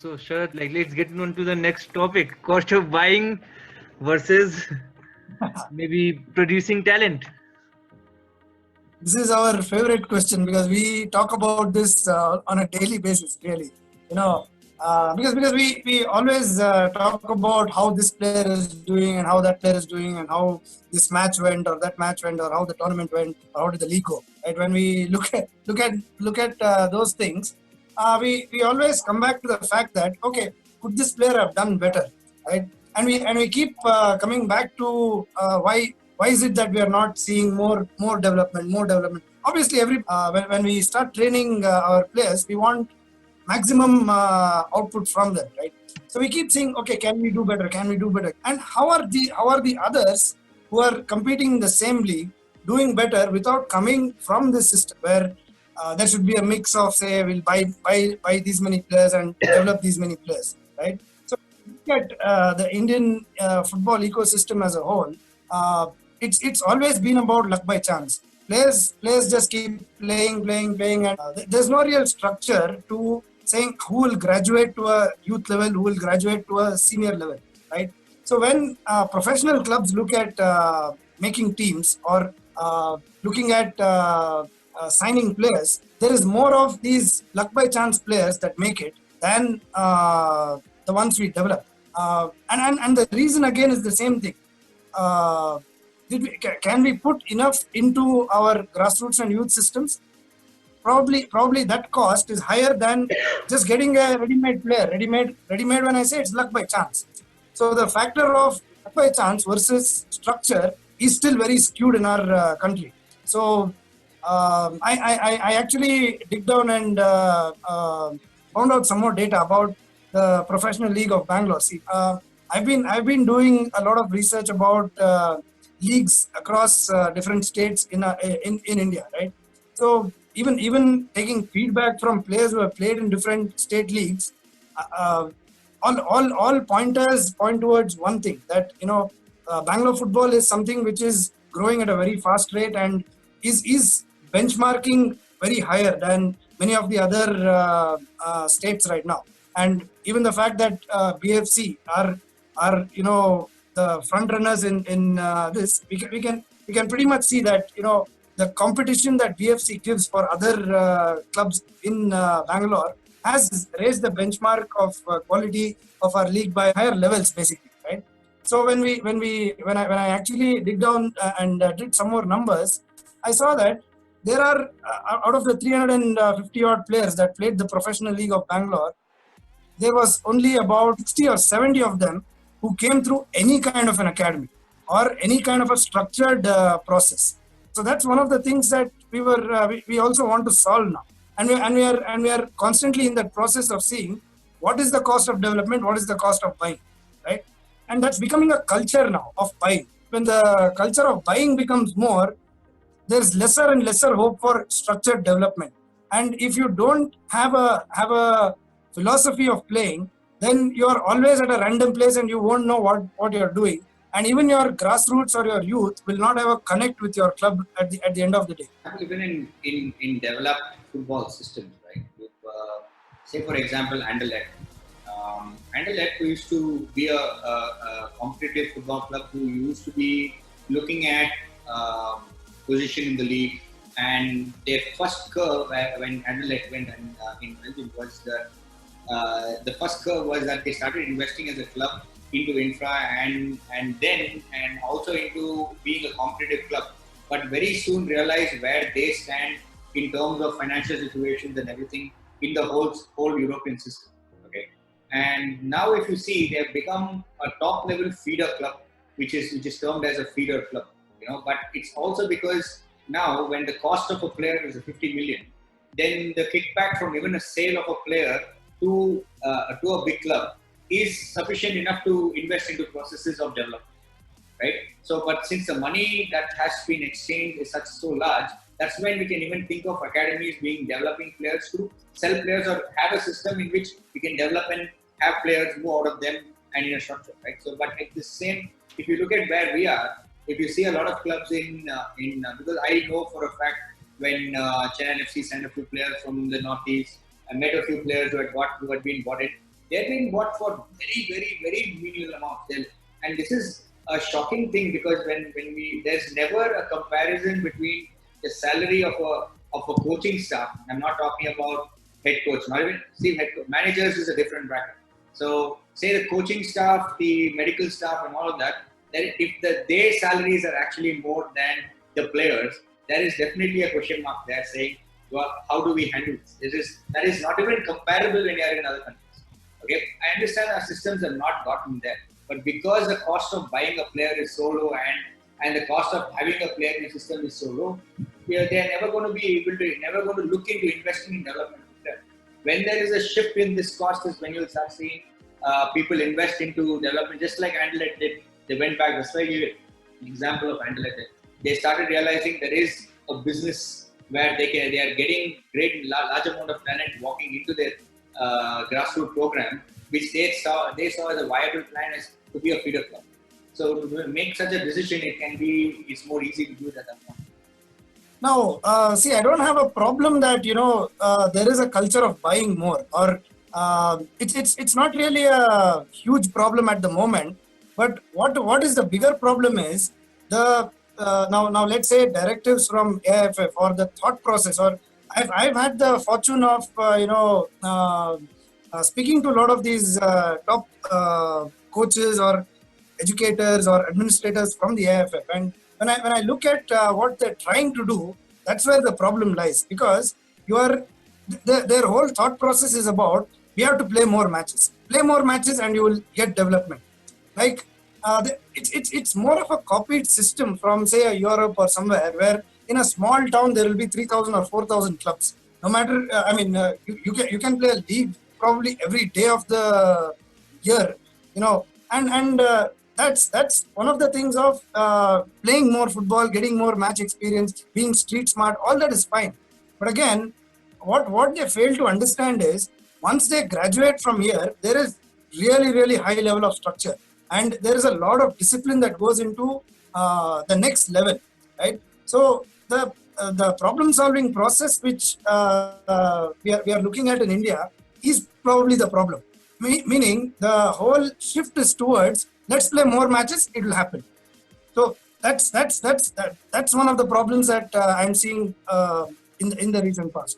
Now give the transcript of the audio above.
So, Sharath, let's get on to the next topic: cost of buying versus maybe producing talent. This is our favorite question because we talk about this on a daily basis. Really, you know, because we always talk about how this player is doing and how that player is doing and how this match went or that match went or how the tournament went or how did the league go. Right? When we look at those things, we always come back to the fact that okay, could this player have done better? Right? And we keep coming back to why is it that we are not seeing more development. Obviously when we start training our players, we want maximum output from them, right? So we keep saying, okay, can we do better, and how are the others who are competing in the same league doing better without coming from this system where there should be a mix of, say, we'll buy these many players and develop these many players, right? So look at the Indian football ecosystem as a whole. uh, it's always been about luck by chance. Players just keep playing, and there's no real structure to saying who will graduate to a youth level, who will graduate to a senior level, right? So when professional clubs look at making teams or looking at signing players, there is more of these luck by chance players that make it than the ones we develop. And the reason again is the same thing. Uh, can we put enough into our grassroots and youth systems? Probably that cost is higher than just getting a ready-made player. Ready-made. When I say, it's luck by chance. So the factor of luck by chance versus structure is still very skewed in our country. So I actually dig down and found out some more data about the Professional League of Bangalore. See, I've been doing a lot of research about leagues across different states in India, right? So even taking feedback from players who have played in different state leagues, uh, all pointers point towards one thing, that Bangalore football is something which is growing at a very fast rate and is benchmarking very higher than many of the other states right now. And even the fact that BFC are the front runners in this, we can pretty much see that the competition that BFC gives for other clubs in Bangalore has raised the benchmark of quality of our league by higher levels, basically, right? So when I actually dig down and did some more numbers, I saw that there are out of the 350 odd players that played the Professional League of Bangalore, there was only about 60 or 70 of them who came through any kind of an academy or any kind of a structured process. So that's one of the things that we also want to solve now, and we are constantly in that process of seeing what is the cost of development, what is the cost of buying, right? And that's becoming a culture now of buying. When the culture of buying becomes more, there's lesser and lesser hope for structured development. And if you don't have a philosophy of playing, then you're always at a random place and you won't know what you're doing. And even your grassroots or your youth will not have a connect with your club at the end of the day. Even in developed football systems, right? With, say, for example, Anderlecht. Anderlecht used to be a competitive football club who used to be looking at position in the league. And their first curve when Anderlecht went in Belgium was that the first curve was that they started investing as a club into infra and also into being a competitive club, but very soon realized where they stand in terms of financial situations and everything in the whole European system. Okay, and now if you see, they have become a top level feeder club, which is termed as a feeder club. But it's also because now when the cost of a player is 50 million, then the kickback from even a sale of a player to a big club is sufficient enough to invest into processes of development, right? So, but since the money that has been exchanged is so large, that's when we can even think of academies being developing players to sell players or have a system in which we can develop and have players move out of them and in a structure, right? So, but at the same, if you look at where we are, if you see a lot of clubs because I know for a fact when Chennai FC signed a few players from the Northeast, I met a few players who had been bought in. they're being bought for very, very, very menial amounts. And this is a shocking thing because when there's never a comparison between the salary of a coaching staff. I'm not talking about head coach, not even see head coach. Managers is a different bracket. So say the coaching staff, the medical staff, and all of that. Then if their salaries are actually more than the players, there is definitely a question mark there saying, well, how do we handle this? That is not even comparable when you are in other countries. Okay, I understand our systems have not gotten there, but because the cost of buying a player is so low and the cost of having a player in the system is so low, they are never going to be able to, never going to look into investing in development. When there is a shift in this cost is when you'll start seeing people invest into development, just like Anderlecht did. They went back. That's why I give an example of Anderlecht. They started realizing there is a business where they are getting large amount of talent walking into their grassroots program, which they saw as a viable plan as to be a feeder club. So to make such a decision, it's more easy to do it at that point. Now, see, I don't have a problem that there is a culture of buying more, or it's not really a huge problem at the moment. But what is the bigger problem is the now let's say directives from AIFF or the thought process, or I've had the fortune of speaking to a lot of these top coaches or educators or administrators from the AIFF, and when I look at what they're trying to do, that's where the problem lies, because their whole thought process is about we have to play more matches, and you will get development. Like it's more of a copied system from say Europe or somewhere where in a small town there will be 3,000 or 4,000 clubs. No matter, you can play a league probably every day of the year, and that's one of the things of playing more football, getting more match experience, being street smart. All that is fine, but again, what they fail to understand is once they graduate from here, there is really high level of structure, and there is a lot of discipline that goes into the next level, right? So the problem solving process which we are looking at in India is probably the problem. Meaning the whole shift is towards let's play more matches, it will happen. So that's one of the problems that I'm seeing in the recent past.